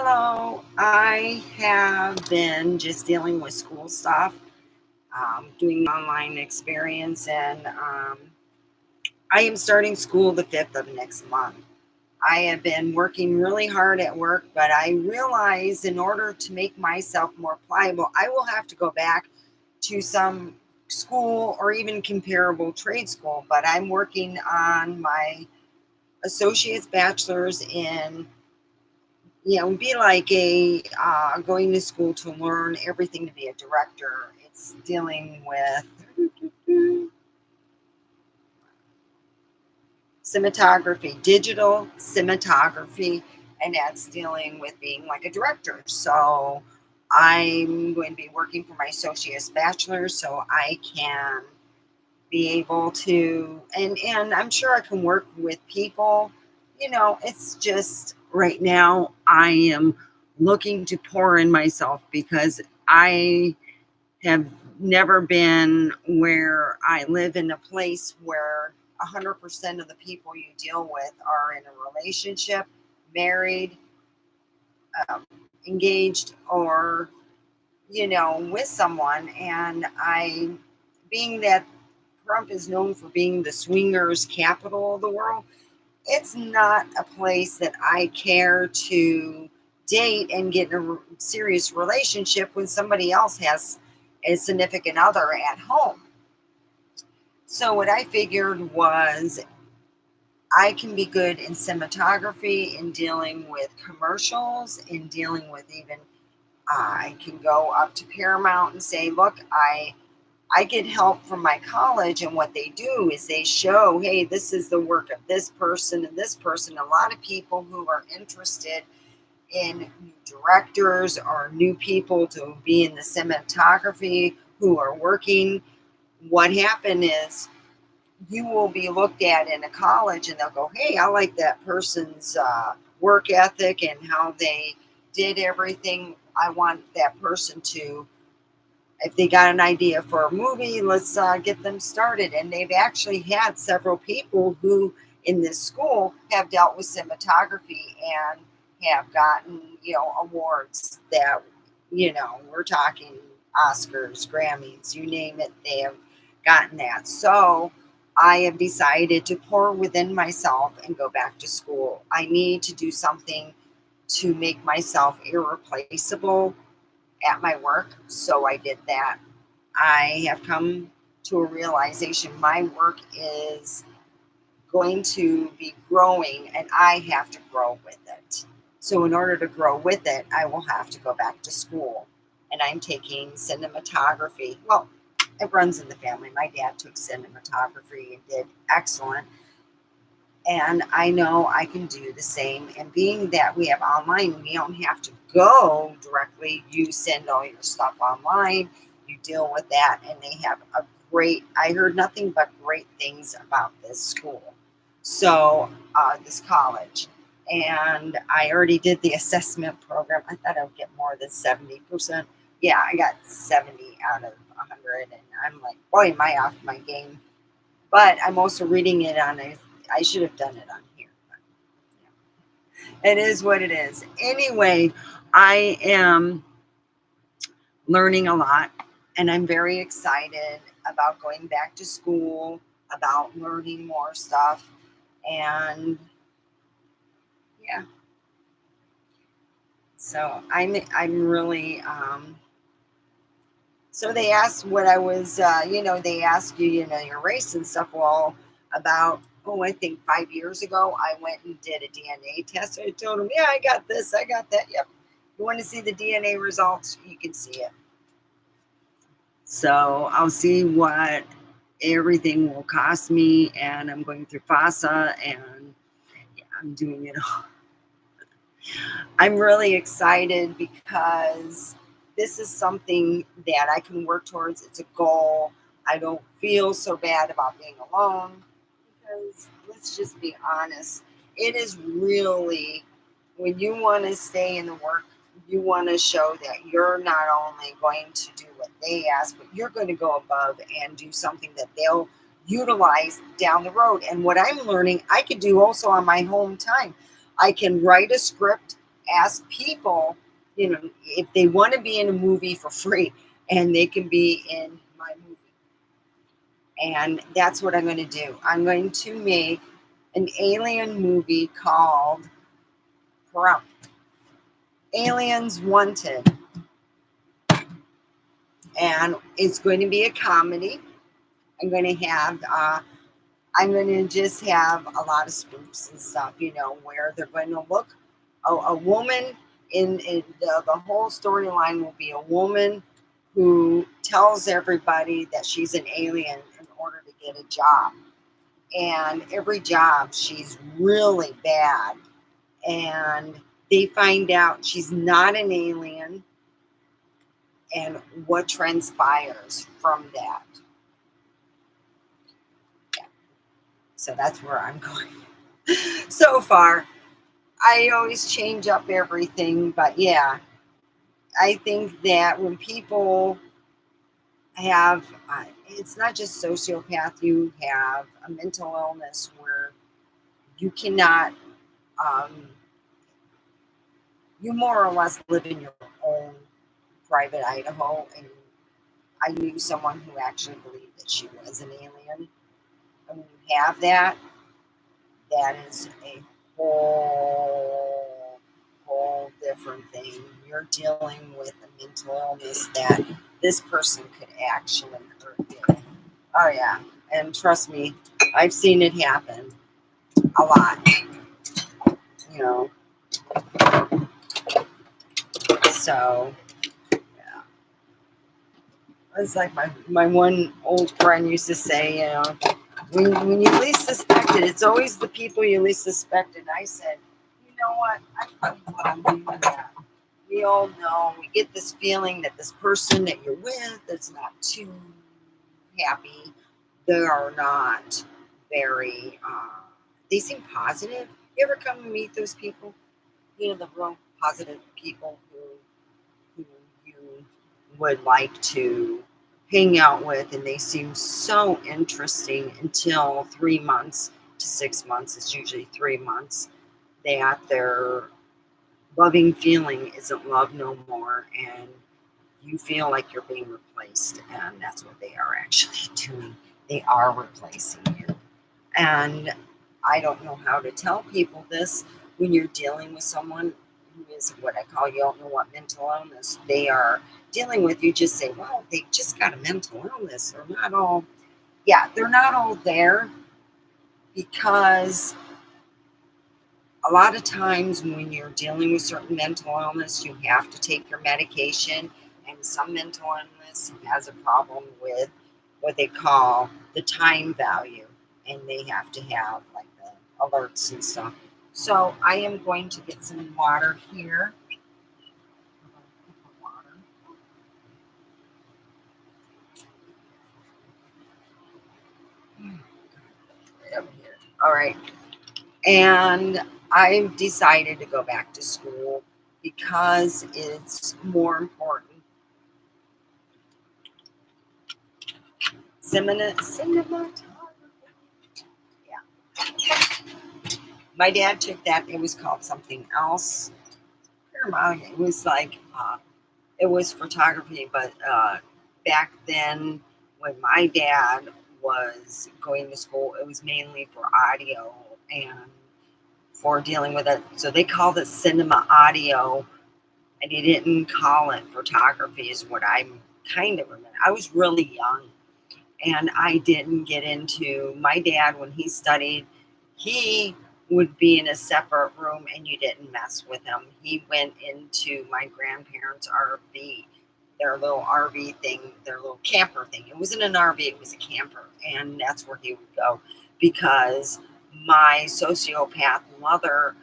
Hello, I have been just dealing with school stuff, doing online experience, and I am starting school the 5th of next month. I have been working really hard at work, but I realize in order to make myself more pliable, I will have to go back to some school or even comparable trade school. But I'm working on my associate's bachelor's in be like a going to school to learn everything to be a director. It's dealing with cinematography, digital cinematography, and that's dealing with being like a director. So I'm going to be working for my associate's bachelor so I can be able to and I'm sure I can work with people. It's just right now I am looking to pour in myself because I have never been where I live in a place where 100% of the people you deal with are in a relationship, married, um, engaged, or with someone. And being that Trump is known for being the swingers capital of the world, it's not a place that I care to date and get in a serious relationship when somebody else has a significant other at home. So, what I figured was I can be good in cinematography, in dealing with commercials, in dealing with even, I can go up to Paramount and say, look, I get help from my college, and what they do is they show, hey, this is the work of this person and this person. A lot of people who are interested in new directors or new people to be in the cinematography who are working. What happened is you will be looked at in a college, and they'll go, hey, I like that person's work ethic and how they did everything. I want that person to, if they got an idea for a movie, let's get them started. And they've actually had several people who in this school have dealt with cinematography and have gotten, awards that, we're talking Oscars, Grammys, you name it, they have gotten that. So I have decided to pour within myself and go back to school. I need to do something to make myself irreplaceable at my work. So I did that. I have come to a realization my work is going to be growing and I have to grow with it. So, in order to grow with it, I will have to go back to school. And I'm taking cinematography. Well, it runs in the family. My dad took cinematography and did excellent. And I know I can do the same. And being that we have online, we don't have to go directly. You send all your stuff online, you deal with that, and they have a great, I heard nothing but great things about this school. So, this college. And I already did the assessment program. I thought I would get more than 70%. Yeah, I got 70 out of 100. And I'm like, boy, am I off my game. But I'm also reading it on a, I should have done it on here. But yeah. It is what it is. Anyway, I am learning a lot and I'm very excited about going back to school, about learning more stuff. And yeah, so I'm really so they asked what I was, they ask you, your race and stuff. Well, about, I think 5 years ago, I went and did a DNA test. I told them, yeah, I got this, I got that. Yep. You want to see the DNA results? You can see it. So I'll see what everything will cost me. And I'm going through FASA and yeah, I'm doing it all. I'm really excited because this is something that I can work towards. It's a goal. I don't feel so bad about being alone because let's just be honest. It is really, when you want to stay in the work, you want to show that you're not only going to do what they ask, but you're going to go above and do something that they'll utilize down the road. And what I'm learning, I can do also on my home time. I can write a script ask people, if they want to be in a movie for free, and they can be in my movie. And that's what I'm going to do. I'm going to make an alien movie called Aliens Wanted. And it's going to be a comedy. I'm going to have, I'm going to just have a lot of spoofs and stuff, where they're going to look a woman in the whole storyline will be a woman who tells everybody that she's an alien in order to get a job. And every job, she's really bad. And they find out she's not an alien and what transpires from that. Yeah. So that's where I'm going. So far, I always change up everything, but yeah, I think that when people have, it's not just sociopath, you have a mental illness where you cannot, um, you more or less live in your own private Idaho. And I knew someone who actually believed that she was an alien. And when you have that, that is a whole different thing. You're dealing with a mental illness that this person could actually hurt you. Oh yeah, and trust me, I've seen it happen a lot. You know, so yeah, it's like my one old friend used to say, when you least suspect it, it's always the people you least suspect. And I said, you know what? I probably wouldn't do that. We all know, we get this feeling that this person that you're with is not too happy. They are not very, they seem positive. You ever come and meet those people? The real positive people who you would like to hang out with, and they seem so interesting until 3 months to 6 months. It's usually 3 months that their loving feeling isn't love no more, and you feel like you're being replaced, and that's what they are actually doing. They are replacing you. And I don't know how to tell people this when you're dealing with someone who is what I call, you don't know what mental illness they are dealing with. You just say, well, they just got a mental illness. They're not all, yeah, they're not all there, because a lot of times when you're dealing with certain mental illness, you have to take your medication, and some mental illness has a problem with what they call the time value, and they have to have like the alerts and stuff. So I am going to get some water here. Right over here. All right. And I've decided to go back to school because it's more important. Cinematography. Yeah. My dad took that. It was called something else. It was like, it was photography, but back then, when my dad was going to school, it was mainly for audio and for dealing with it. So they called it cinema audio, and he didn't call it photography, is what I'm kind of remember. I was really young, and I didn't get into, my dad, when he studied, he would be in a separate room and you didn't mess with him. He went into my grandparents' RV, their little RV thing, their little camper thing. It wasn't an RV, it was a camper. And that's where he would go, because my sociopath mother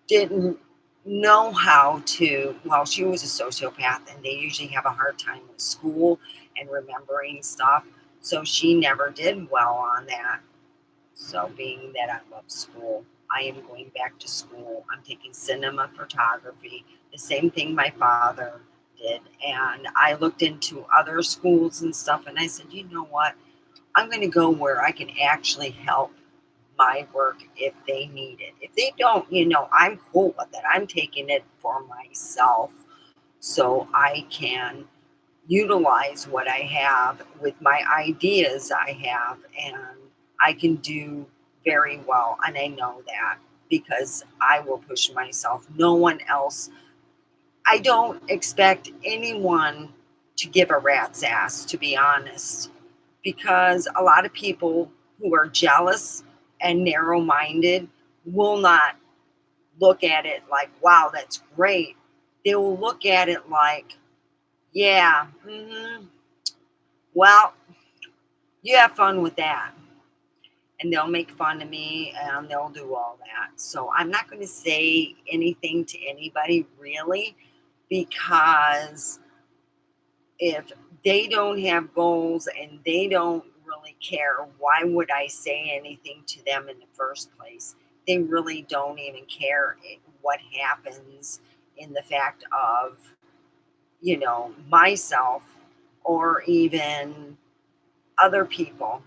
didn't know how to, well, she was a sociopath, and they usually have a hard time with school and remembering stuff. So she never did well on that. So being that I love school, I am going back to school. I'm taking cinema photography, the same thing my father did. And I looked into other schools and stuff, and I said, you know what? I'm going to go where I can actually help my work if they need it. If they don't, I'm cool with it. I'm taking it for myself so I can utilize what I have with my ideas I have, and I can do very well. And I know that because I will push myself. No one else, I don't expect anyone to give a rat's ass, to be honest, because a lot of people who are jealous and narrow minded will not look at it like, wow, that's great. They will look at it like, yeah, well, you have fun with that. And they'll make fun of me and they'll do all that. So I'm not going to say anything to anybody really, because if they don't have goals and they don't really care, why would I say anything to them in the first place? They really don't even care what happens in the fact of, myself or even other people.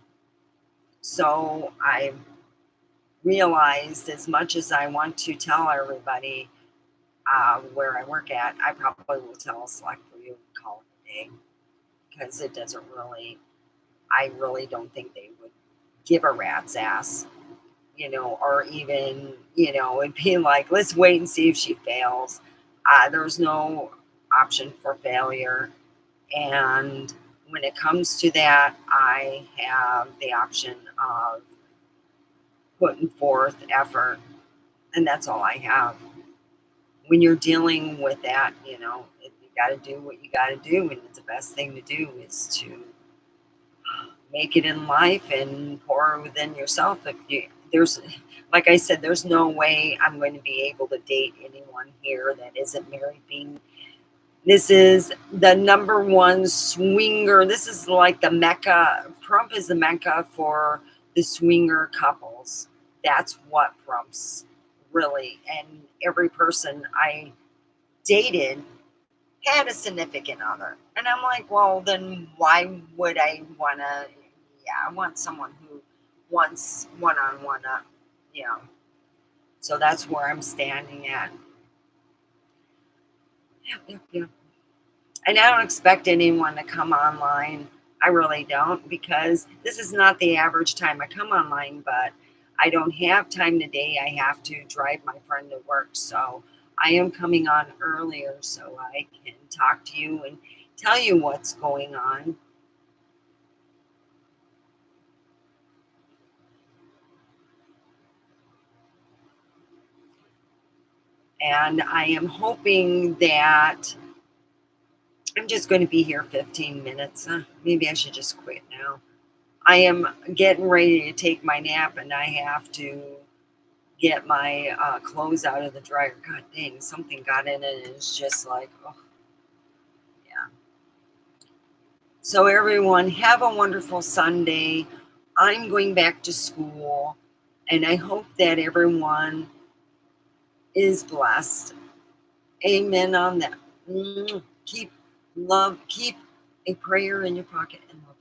So I realized, as much as I want to tell everybody where I work at, I probably will tell a select few and call it a day, because it doesn't really, I really don't think they would give a rat's ass, or even, it'd be like, let's wait and see if she fails. There's no option for failure. And when it comes to that, I have the option of putting forth effort, and that's all I have. When you're dealing with that, you got to do what you got to do, and the best thing to do is to make it in life and pour within yourself. If you there's Like I said, there's no way I'm going to be able to date anyone here that isn't married. Being This is the number one swinger. This is like the Mecca. Trump is the Mecca for the swinger couples. That's what Trump's really. And every person I dated had a significant other. And I'm like, well, then why would I want to? Yeah, I want someone who wants one on one up. Yeah. So that's where I'm standing at. Yep, yep, yep. And I don't expect anyone to come online. I really don't, because this is not the average time I come online, but I don't have time today. I have to drive my friend to work. So I am coming on earlier so I can talk to you and tell you what's going on. And I am hoping that I'm just going to be here 15 minutes. Maybe I should just quit now. I am getting ready to take my nap, and I have to get my clothes out of the dryer. God dang, something got in it. It's just like, oh, yeah. So, everyone, have a wonderful Sunday. I'm going back to school, and I hope that everyone is blessed. Amen on that. Keep a prayer in your pocket and love.